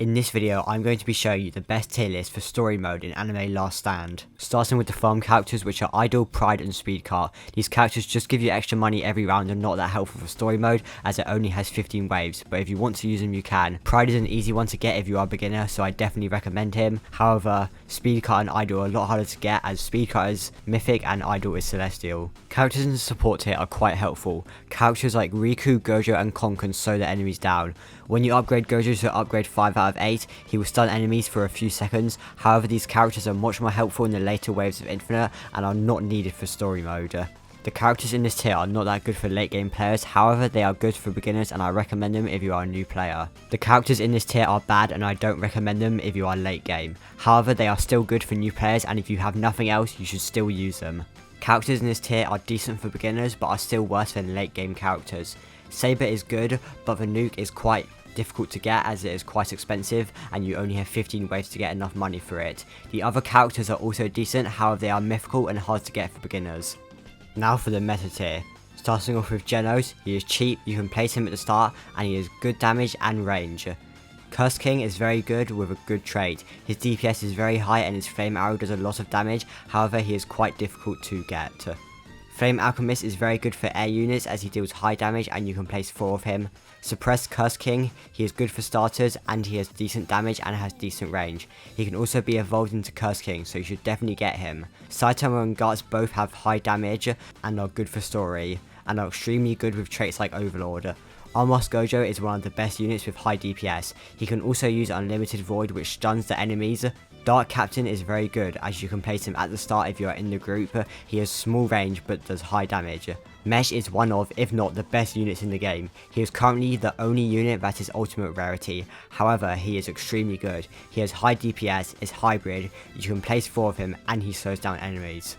In this video, I'm going to be showing you the best tier list for story mode in Anime Last Stand. Starting with the farm characters, which are Idol, Pride and Speedcar. These characters just give you extra money every round and not that helpful for story mode, as it only has 15 waves, but if you want to use them you can. Pride is an easy one to get if you are a beginner, so I definitely recommend him. However, Speedcar and Idol are a lot harder to get, as Speedcar is mythic and Idol is celestial. Characters in the support tier are quite helpful. Characters like Riku, Gojo and Kon can slow their enemies down. When you upgrade Gojo to upgrade 5 out of 8, he will stun enemies for a few seconds. However, these characters are much more helpful in the later waves of Infinite and are not needed for story mode. The characters in this tier are not that good for late game players, however they are good for beginners and I recommend them if you are a new player. The characters in this tier are bad and I don't recommend them if you are late game. However, they are still good for new players and if you have nothing else, you should still use them. Characters in this tier are decent for beginners but are still worse than late game characters. Saber is good, but the nuke is quite difficult to get as it is quite expensive and you only have 15 ways to get enough money for it. The other characters are also decent, however they are mythical and hard to get for beginners. Now for the meta tier. Starting off with Genos, he is cheap, you can place him at the start and he has good damage and range. Curse King is very good with a good trait. His DPS is very high and his Flame Arrow does a lot of damage, however he is quite difficult to get. Flame Alchemist is very good for air units as he deals high damage and you can place 4 of him. Suppressed Curse King, he is good for starters and he has decent damage and has decent range. He can also be evolved into Curse King, so you should definitely get him. Saitama and Guts both have high damage and are good for story, and are extremely good with traits like Overlord. Almost Gojo is one of the best units with high DPS. He can also use Unlimited Void which stuns the enemies. Dark Captain is very good as you can place him at the start if you are in the group. He has small range but does high damage. Mesh is one of, if not the best units in the game. He is currently the only unit that is ultimate rarity. However, he is extremely good. He has high DPS, is hybrid, you can place 4 of him and he slows down enemies.